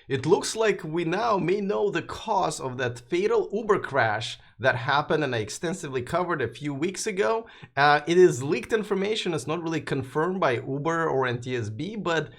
It looks like we now may know the cause of that fatal Uber crash that happened and I extensively covered a few weeks ago. It is leaked information. It's not really confirmed by Uber or NTSB, but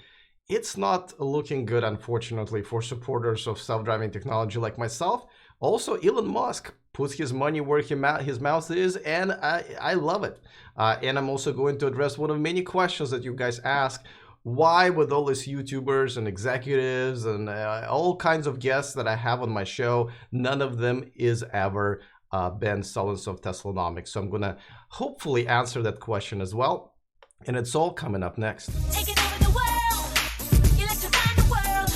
it's not looking good, unfortunately, for supporters of self-driving technology like myself. Also, Elon Musk puts his money where his mouth is, and I love it. And I'm also going to address one of many questions that you guys ask. Why, with all these YouTubers and executives and all kinds of guests that I have on my show, none of them is ever Ben Sullins of Teslanomics? So I'm going to hopefully answer that question as well. And it's all coming up next. Taking over the world, electrifying the world,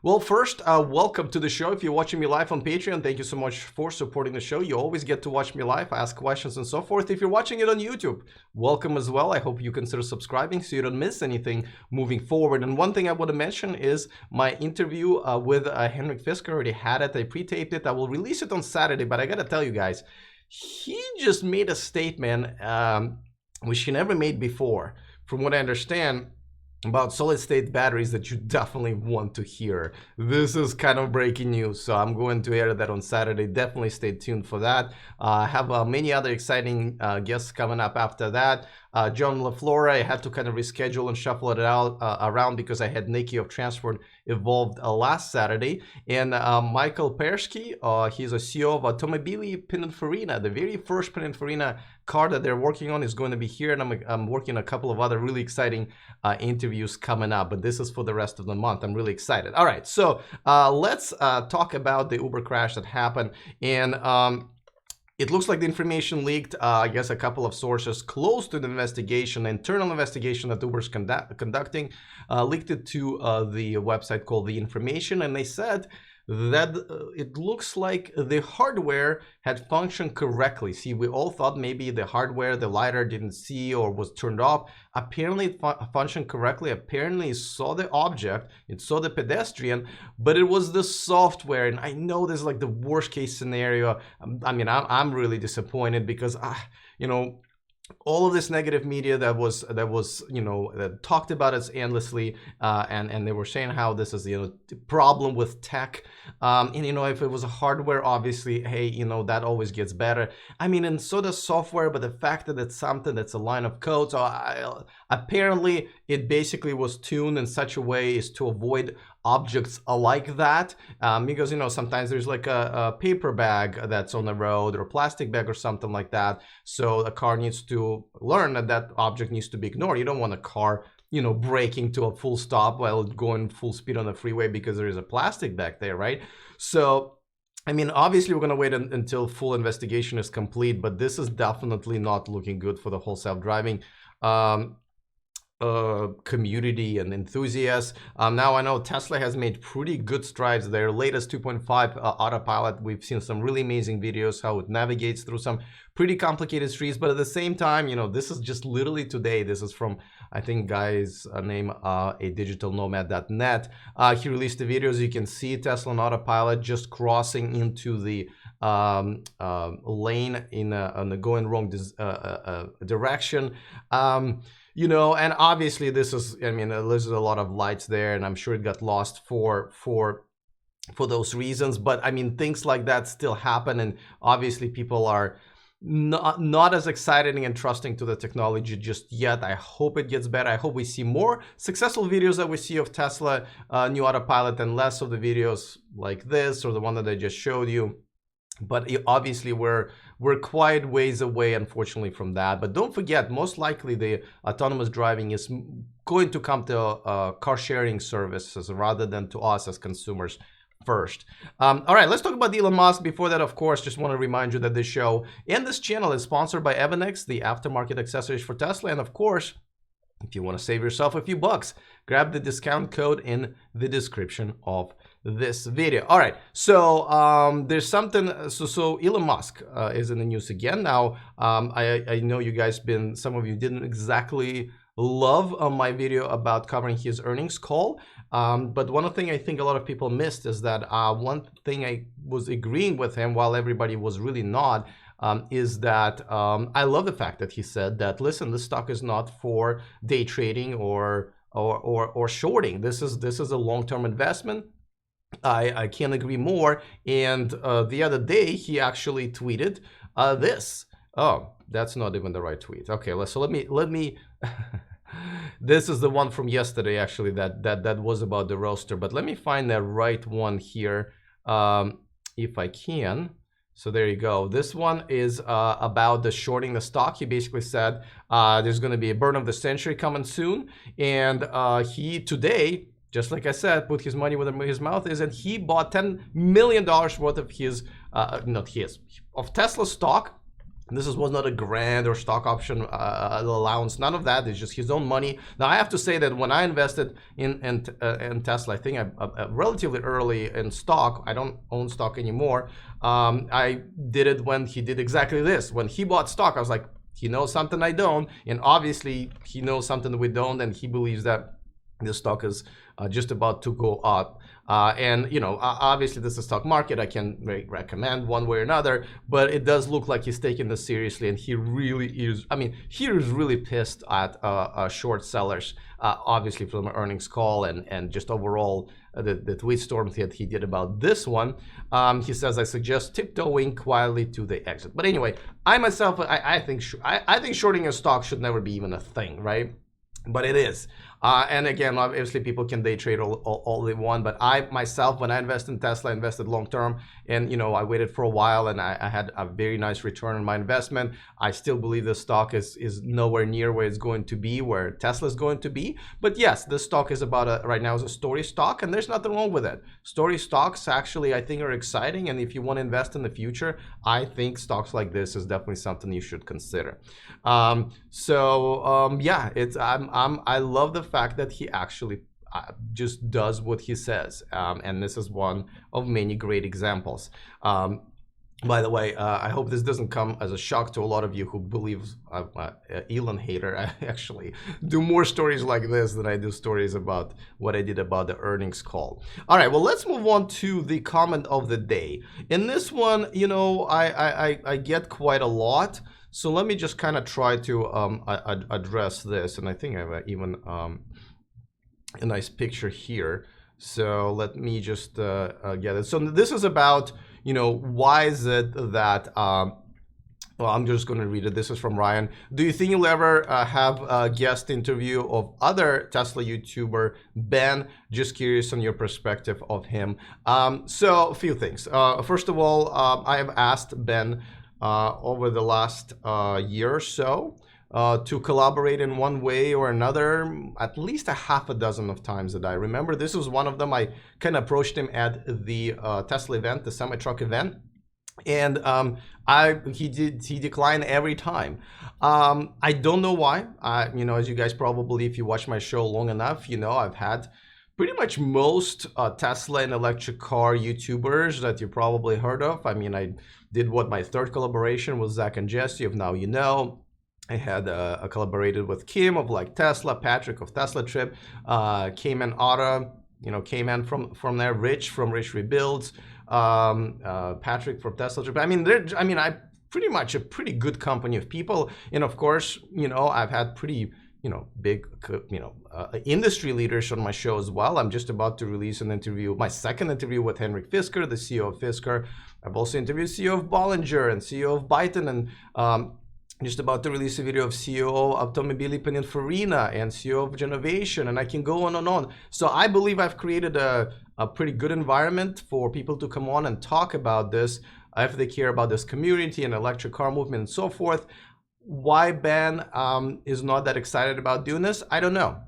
well, first, welcome to the show. If you're watching me live on Patreon, thank you so much for supporting the show. You always get to watch me live, ask questions and so forth. If you're watching it on YouTube, welcome as well. I hope you consider subscribing so you don't miss anything moving forward. And one thing I want to mention is my interview with Henrik Fisker. I already had it. I pre-taped it. I will release it on Saturday, but I got to tell you guys, he just made a statement which he never made before. From what I understand, about solid-state batteries that you definitely want to hear. This is kind of breaking news, so I'm going to air that on Saturday. Definitely stay tuned for that. I have many other exciting guests coming up after that. John LaFlora, I had to kind of reschedule and shuffle it out around because I had Nikki of Transport Evolved last Saturday. And Michael Persky, he's a CEO of Automobili Pininfarina. The very first Pininfarina car that they're working on is going to be here, and I'm working a couple of other really exciting interviews coming up, but this is for the rest of the month. I'm really excited. All right, so let's talk about the Uber crash that happened. And it looks like the information leaked. I guess a couple of sources close to the investigation, internal investigation that Uber's conducting, leaked it to the website called The Information, and they said that it looks like the hardware had functioned correctly. See, we all thought maybe the hardware, the LiDAR didn't see or was turned off. Apparently it functioned correctly. Apparently it saw the object, it saw the pedestrian, but it was the software. And I know this is like the worst case scenario. I mean, I'm really disappointed because, you know, all of this negative media that was that talked about us endlessly, and they were saying how this is the problem with tech, and if it was a hardware, obviously, hey, that always gets better. I mean, and so does software, but the fact that it's something that's a line of code, so apparently it basically was tuned in such a way as to avoid objects like that, because sometimes there's like a paper bag that's on the road or a plastic bag or something like that, so the car needs to learn that that object needs to be ignored. You don't want a car braking to a full stop while going full speed on the freeway because there is a plastic bag there, right? So I mean, obviously we're going to wait until full investigation is complete, but this is definitely not looking good for the whole self-driving community and enthusiasts. Now I know Tesla has made pretty good strides. Their latest 2.5 autopilot, we've seen some really amazing videos how it navigates through some pretty complicated streets, but at the same time, this is just literally today. This is from, I think, guy's name, a digitalnomad.net. He released the videos. You can see Tesla on autopilot just crossing into the lane in the going wrong direction. And obviously this is, I mean, there's a lot of lights there, and I'm sure it got lost for those reasons. But I mean, things like that still happen, and obviously people are not as excited and trusting to the technology just yet. I hope it gets better. I hope we see more successful videos that we see of Tesla new autopilot and less of the videos like this or the one that I just showed you. But obviously we're quite ways away, unfortunately, from that. But don't forget, most likely the autonomous driving is going to come to car sharing services rather than to us as consumers first. All right, let's talk about Elon Musk. Before that, of course, just want to remind you that this show and this channel is sponsored by Evanex, the aftermarket accessories for Tesla. And of course, if you want to save yourself a few bucks, grab the discount code in the description of this video. All right, so there's something. So Elon Musk is in the news again. Now, I know you guys some of you didn't exactly love my video about covering his earnings call, but one thing I think a lot of people missed is that one thing I was agreeing with him while everybody was really not. Is that I love the fact that he said that, listen, this stock is not for day trading or or shorting. This is a long-term investment. I can't agree more. And the other day he actually tweeted this. Oh, that's not even the right tweet. Okay, so let me this is the one from yesterday actually that was about the roaster, but let me find the right one here if I can. So there you go. This one is about the shorting the stock. He basically said there's going to be a burn of the century coming soon, and he today, just like I said, put his money where his mouth is, and he bought $10 million worth of his, of Tesla stock. This was not a grant or stock option allowance, none of that. It's just his own money. Now, I have to say that when I invested in Tesla, I think I relatively early in stock. I don't own stock anymore. I did it when he did exactly this. When he bought stock, I was like, he knows something I don't, and obviously he knows something we don't, and he believes that the stock is just about to go up. And you know, obviously this is a stock market. I can recommend one way or another, but it does look like he's taking this seriously, and he really is. I mean, he is really pissed at short sellers, obviously from the earnings call and just overall the tweet storm that he did about this one. He says, I suggest tiptoeing quietly to the exit. But anyway, I myself, I think shorting a stock should never be even a thing, right? But it is. And again, obviously people can day trade all they want, but I myself, when I invest in Tesla, I invested long term, and you know, I waited for a while, and I had a very nice return on my investment. I still believe the stock is nowhere near where it's going to be, where Tesla is going to be. But yes, this stock is about right now is a story stock, and there's nothing wrong with it. Story stocks actually, I think, are exciting, and if you want to invest in the future, I think stocks like this is definitely something you should consider. Yeah, I love the fact that he actually just does what he says, and this is one of many great examples. By the way, I hope this doesn't come as a shock to a lot of you who believe Elon hater. I actually do more stories like this than I do stories about what I did about the earnings call. All right, well, let's move on to the comment of the day. In this one, you know, I get quite a lot. So let me just kind of try to address this, and I think I have even a nice picture here. So let me just get it. So this is about, you know, why is it that, well, I'm just going to read it. This is from Ryan. Do you think you'll ever have a guest interview of other Tesla YouTuber, Ben? Just curious on your perspective of him. So a few things. First of all, I have asked Ben over the last year or so to collaborate in one way or another at least a half a dozen of times that I remember. This was one of them. I kind of approached him at the Tesla event, the semi-truck event, and he declined every time. I don't know why. You know, as you guys probably, if you watch my show long enough, you know, I've had pretty much most Tesla and electric car YouTubers that you probably heard of. I mean, I did my third collaboration with Zach and Jesse of Now You Know. I had collaborated with Kim of Like Tesla, Patrick of Tesla Trip, Cayman Auto, you know, Cayman from there, Rich from Rich Rebuilds, Patrick from Tesla Trip. I mean, I pretty much a pretty good company of people, and of course, you know, I've had pretty, you know, big, you know, industry leaders on my show as well. I'm just about to release an interview, my second interview with Henrik Fisker, the CEO of Fisker. I've also interviewed CEO of Bollinger and CEO of Byton, and just about to release a video of CEO of Automobili Pininfarina and CEO of Genovation, and I can go on and on. So I believe I've created a pretty good environment for people to come on and talk about this if they care about this community and electric car movement and so forth. Why Ben is not that excited about doing this, I don't know.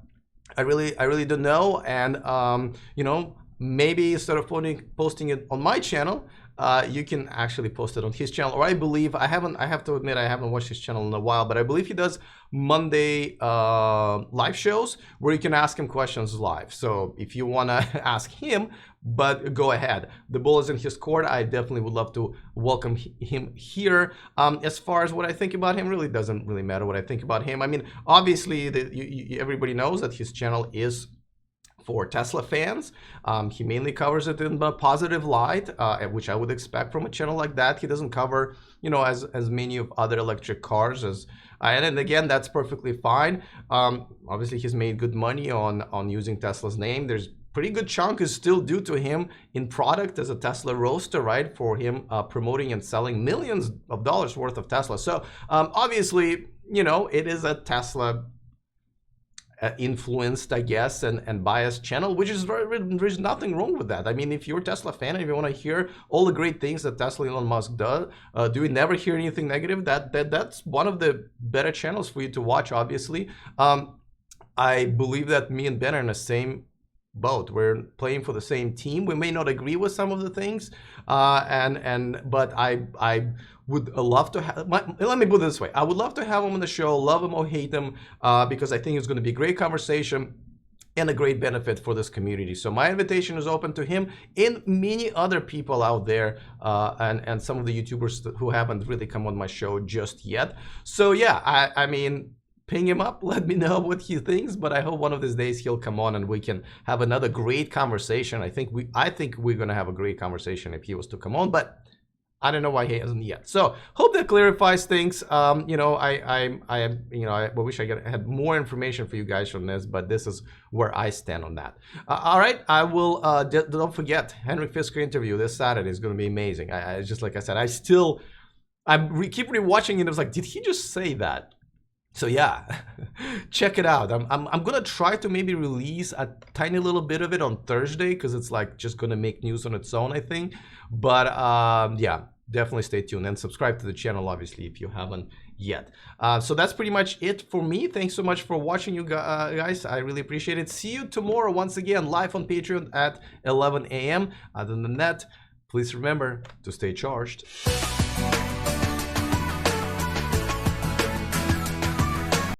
I really don't know. And you know, maybe instead of posting it on my channel, you can actually post it on his channel. Or I believe, I have to admit, I haven't watched his channel in a while, but I believe he does Monday live shows where you can ask him questions live. So if you want to ask him, but go ahead. The ball is in his court. I definitely would love to welcome him here. As far as what I think about him, really doesn't really matter what I think about him. I mean, obviously, everybody knows that his channel is for Tesla fans. He mainly covers it in a positive light, which I would expect from a channel like that. He doesn't cover, you know, as many of other electric cars as, and again, that's perfectly fine. Obviously, he's made good money on using Tesla's name. There's pretty good chunk is still due to him in product as a Tesla roaster, right? For him promoting and selling millions of dollars worth of Tesla. So obviously, you know, it is a Tesla influenced, I guess, and biased channel, which is there's nothing wrong with that. I mean, if you're a Tesla fan and if you want to hear all the great things that Tesla Elon Musk does, do you never hear anything negative? That's one of the better channels for you to watch. Obviously, I believe that me and Ben are in the same boat. We're playing for the same team. We may not agree with some of the things, but I would love to have, let me put it this way, I would love to have him on the show, love him or hate him, because I think it's going to be a great conversation and a great benefit for this community. So my invitation is open to him and many other people out there, and some of the YouTubers who haven't really come on my show just yet. So yeah, I mean, ping him up, let me know what he thinks, but I hope one of these days he'll come on and we can have another great conversation. I think we're gonna have a great conversation if he was to come on, but I don't know why he hasn't yet. So hope that clarifies things. You know, I wish I had more information for you guys from this, but this is where I stand on that. All right, I will. Don't forget Henry Fisker interview this Saturday is going to be amazing. I just like I said, keep rewatching it. I was like, did he just say that? So yeah, check it out. I'm gonna try to maybe release a tiny little bit of it on Thursday because it's like just gonna make news on its own, I think. But yeah, definitely stay tuned and subscribe to the channel, obviously, if you haven't yet. So that's pretty much it for me. Thanks so much for watching, you guys. I really appreciate it. See you tomorrow once again live on Patreon at 11 a.m. Other than that, please remember to stay charged.